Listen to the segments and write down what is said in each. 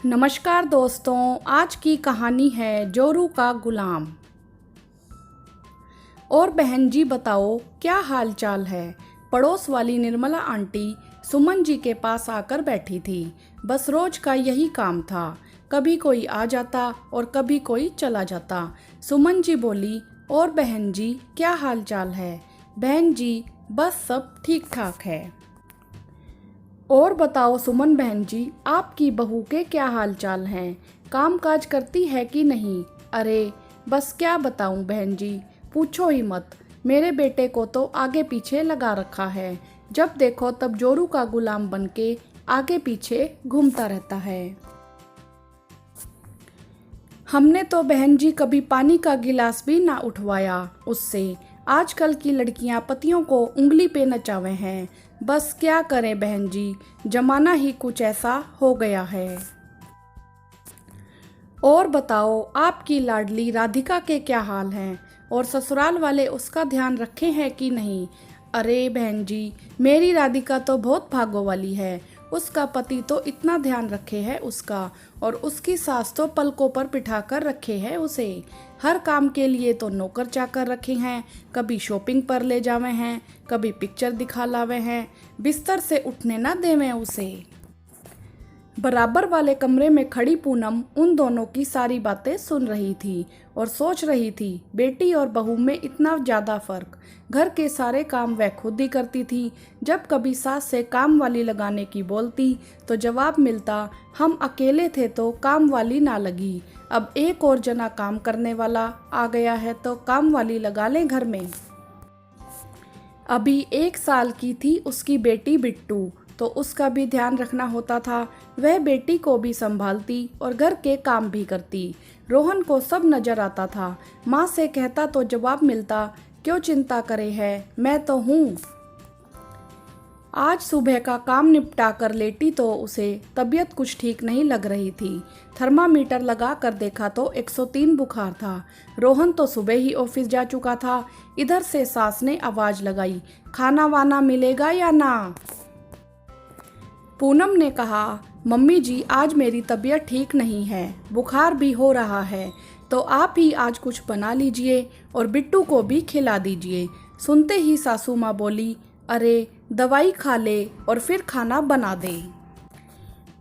नमस्कार दोस्तों, आज की कहानी है जोरू का गुलाम। और बहन जी बताओ क्या हाल चाल है। पड़ोस वाली निर्मला आंटी सुमन जी के पास आकर बैठी थी। बस रोज का यही काम था, कभी कोई आ जाता और कभी कोई चला जाता। सुमन जी बोली, और बहन जी क्या हाल चाल है। बहन जी बस सब ठीक ठाक है। और बताओ सुमन बहन जी, आपकी बहू के क्या हाल चाल हैं, काम काज करती है कि नहीं। अरे बस क्या बताऊं बहन जी, पूछो ही मत। मेरे बेटे को तो आगे पीछे लगा रखा है, जब देखो तब जोरू का गुलाम बनके आगे पीछे घूमता रहता है। हमने तो बहन जी कभी पानी का गिलास भी ना उठवाया उससे। आजकल की लड़कियां पतियों को उंगली पे नचावे हैं। बस क्या करें बहन जी, जमाना ही कुछ ऐसा हो गया है। और बताओ आपकी लाडली राधिका के क्या हाल हैं, और ससुराल वाले उसका ध्यान रखे हैं कि नहीं। अरे बहन जी, मेरी राधिका तो बहुत भागों वाली है। उसका पति तो इतना ध्यान रखे है उसका, और उसकी सास तो पलकों पर बिठा कर रखे है उसे। हर काम के लिए तो नौकर चाकर रखे हैं, कभी शॉपिंग पर ले जावे हैं, कभी पिक्चर दिखा लावे हैं, बिस्तर से उठने ना देवे उसे। बराबर वाले कमरे में खड़ी पूनम उन दोनों की सारी बातें सुन रही थी और सोच रही थी, बेटी और बहू में इतना ज़्यादा फर्क। घर के सारे काम वह खुद ही करती थी। जब कभी सास से काम वाली लगाने की बोलती तो जवाब मिलता, हम अकेले थे तो काम वाली ना लगी, अब एक और जना काम करने वाला आ गया है तो काम वाली लगा लें घर में। अभी 1 साल की थी उसकी बेटी बिट्टू, तो उसका भी ध्यान रखना होता था। वह बेटी को भी संभालती और घर के काम भी करती। रोहन को सब नजर आता था। माँ से कहता तो जवाब मिलता, क्यों चिंता करे है, मैं तो हूँ। आज सुबह का काम निपटा कर लेटी तो उसे तबीयत कुछ ठीक नहीं लग रही थी। थर्मामीटर लगा कर देखा तो 103 बुखार था। रोहन तो सुबह ही ऑफिस जा चुका था। इधर से सास ने आवाज लगाई, खाना वाना मिलेगा या ना। पूनम ने कहा, मम्मी जी आज मेरी तबीयत ठीक नहीं है, बुखार भी हो रहा है, तो आप ही आज कुछ बना लीजिए और बिट्टू को भी खिला दीजिए। सुनते ही सासू माँ बोली, अरे दवाई खा ले और फिर खाना बना दे।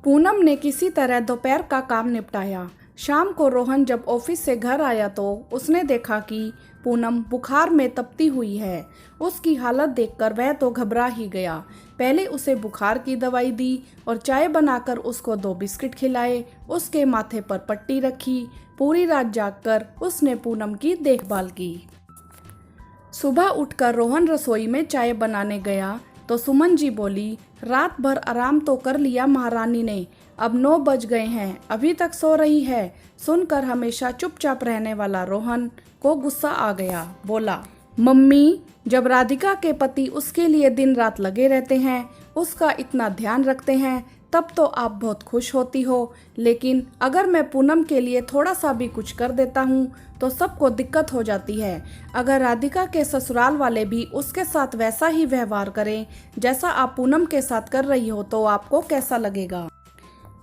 पूनम ने किसी तरह दोपहर का काम निपटाया। शाम को रोहन जब ऑफिस से घर आया तो उसने देखा कि पूनम बुखार में तपती हुई है। उसकी हालत देखकर वह तो घबरा ही गया। पहले उसे बुखार की दवाई दी और चाय बनाकर उसको 2 बिस्किट खिलाए। उसके माथे पर पट्टी रखी। पूरी रात जागकर उसने पूनम की देखभाल की। सुबह उठकर रोहन रसोई में चाय बनाने गया तो सुमन जी बोली, रात भर आराम तो कर लिया महारानी ने, अब 9 बज गए हैं, अभी तक सो रही है। सुनकर हमेशा चुपचाप रहने वाला रोहन को गुस्सा आ गया। बोला, मम्मी जब राधिका के पति उसके लिए दिन रात लगे रहते हैं, उसका इतना ध्यान रखते हैं, तब तो आप बहुत खुश होती हो, लेकिन अगर मैं पूनम के लिए थोड़ा सा भी कुछ कर देता हूँ तो सबको दिक्कत हो जाती है। अगर राधिका के ससुराल वाले भी उसके साथ वैसा ही व्यवहार करें जैसा आप पूनम के साथ कर रही हो तो आपको कैसा लगेगा।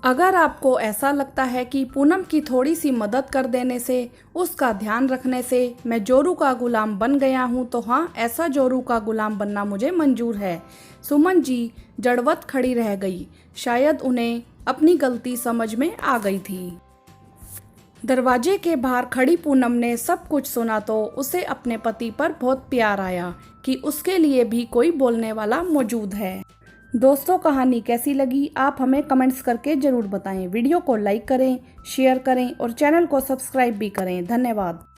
अगर आपको ऐसा लगता है कि पूनम की थोड़ी सी मदद कर देने से, उसका ध्यान रखने से मैं जोरू का गुलाम बन गया हूँ, तो हाँ, ऐसा जोरू का गुलाम बनना मुझे मंजूर है। सुमन जी जड़वत खड़ी रह गई। शायद उन्हें अपनी गलती समझ में आ गई थी। दरवाजे के बाहर खड़ी पूनम ने सब कुछ सुना तो उसे अपने पति पर बहुत प्यार आया कि उसके लिए भी कोई बोलने वाला मौजूद है। दोस्तों, कहानी कैसी लगी आप हमें कमेंट्स करके ज़रूर बताएं। वीडियो को लाइक करें, शेयर करें और चैनल को सब्सक्राइब भी करें। धन्यवाद।